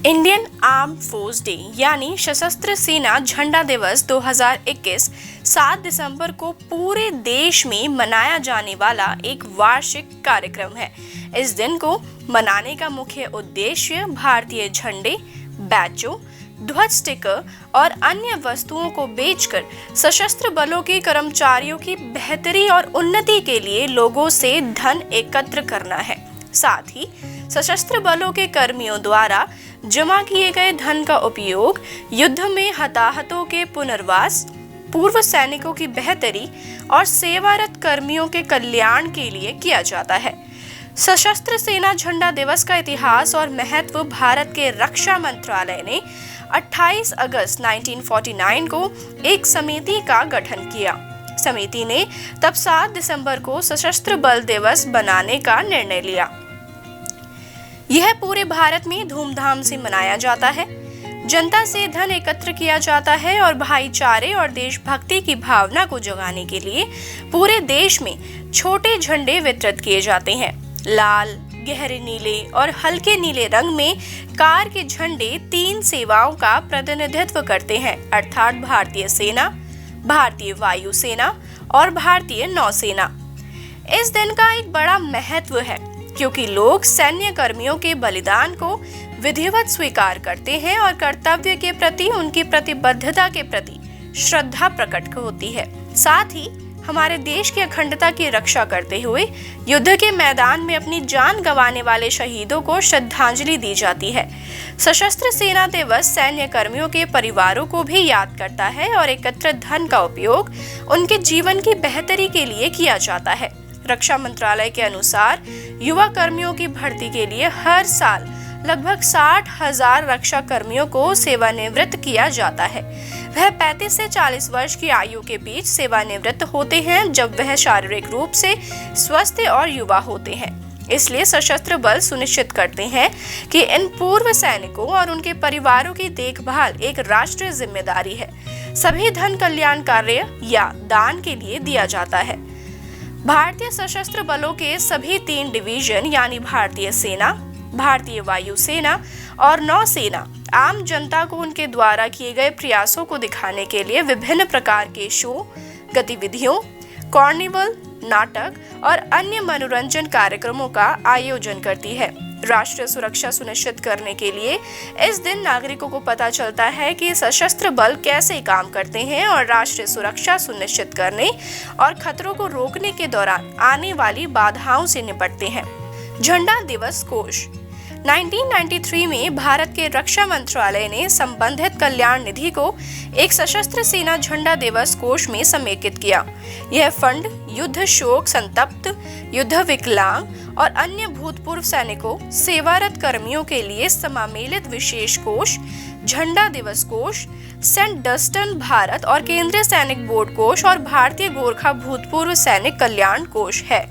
Indian arm force day यानी सशस्त्र सेना झंडा दिवस 2021 7 दिसंबर को पूरे देश में मनाया जाने वाला एक वार्षिक कार्यक्रम है। इस दिन को मनाने का मुख्य उद्देश्य भारतीय झंडे, बैचों, ध्वज स्टिकर और अन्य वस्तुओं को बेचकर सशस्त्र बलों के कर्मचारियों की बेहतरी और उन्नति के लिए लोगों से धन एकत्र करना है। साथ ही सशस्त्र बलों के कर्मियों द्वारा जमा किए गए धन का उपयोग युद्ध में हताहतों के पुनर्वास, पूर्व सैनिकों की बेहतरी और सेवारत कर्मियों के कल्याण के लिए किया जाता है। सशस्त्र सेना झंडा दिवस का इतिहास और महत्व भारत के रक्षा मंत्रालय ने 28 अगस्त 1949 को एक समिति का गठन किया। समिति ने तब 7 दिसंबर को सशस्त्र बल दिवस बनाने का निर्णय लिया। यह पूरे भारत में धूमधाम से मनाया जाता है। जनता से धन एकत्र किया जाता है और भाईचारे और देशभक्ति की भावना को जगाने के लिए पूरे देश में छोटे झंडे वितरित किए जाते हैं। लाल, गहरे नीले और हल्के नीले रंग में कार के झंडे 3 सेवाओं का प्रतिनिधित्व करते हैं, अर्थात भारतीय सेना, भारतीय वायु सेना और भारतीय नौसेना। इस दिन का एक बड़ा महत्व है क्योंकि लोग सैन्य कर्मियों के बलिदान को विधिवत स्वीकार करते हैं और कर्तव्य के प्रति उनकी प्रतिबद्धता के प्रति श्रद्धा प्रकट होती है। साथ ही हमारे देश की अखंडता की रक्षा करते हुए युद्ध के मैदान में अपनी जान गंवाने वाले शहीदों को श्रद्धांजलि दी जाती है। सशस्त्र सेना दिवस सैन्य कर्मियों के परिवारों को भी याद करता है और एकत्रित धन का उपयोग उनके जीवन की बेहतरी के लिए किया जाता है। रक्षा मंत्रालय के अनुसार युवा कर्मियों की भर्ती के लिए हर साल लगभग 60,000 रक्षा कर्मियों को सेवानिवृत्त किया जाता है। वह 35 से 40 वर्ष की आयु के बीच सेवानिवृत्त होते हैं जब वह शारीरिक रूप से स्वस्थ और युवा होते हैं। इसलिए सशस्त्र बल सुनिश्चित करते हैं कि इन पूर्व सैनिकों और उनके परिवारों की देखभाल एक राष्ट्रीय जिम्मेदारी है। सभी धन कल्याण कार्य या दान के लिए दिया जाता है। भारतीय सशस्त्र बलों के सभी 3 डिवीजन यानी भारतीय सेना, भारतीय वायु सेना और नौसेना आम जनता को उनके द्वारा किए गए प्रयासों को दिखाने के लिए विभिन्न प्रकार के शो, गतिविधियों, कार्निवल, नाटक और अन्य मनोरंजन कार्यक्रमों का आयोजन करती है। राष्ट्रीय सुरक्षा सुनिश्चित करने के लिए इस दिन नागरिकों को पता चलता है कि सशस्त्र बल कैसे काम करते हैं और राष्ट्रीय सुरक्षा सुनिश्चित करने और खतरों को रोकने के दौरान आने वाली बाधाओं से निपटते हैं। झंडा दिवस कोष 1993 में भारत के रक्षा मंत्रालय ने संबंधित कल्याण निधि को एक सशस्त्र सेना झंडा दिवस कोष में समेकित किया। यह फंड युद्ध शोक संतप्त, युद्ध विकलांग और अन्य भूतपूर्व सैनिकों, सेवारत कर्मियों के लिए समामेलित विशेष कोष, झंडा दिवस कोष, सेंट डस्टन भारत और केंद्रीय सैनिक बोर्ड कोष और भारतीय गोरखा भूतपूर्व सैनिक कल्याण कोष है।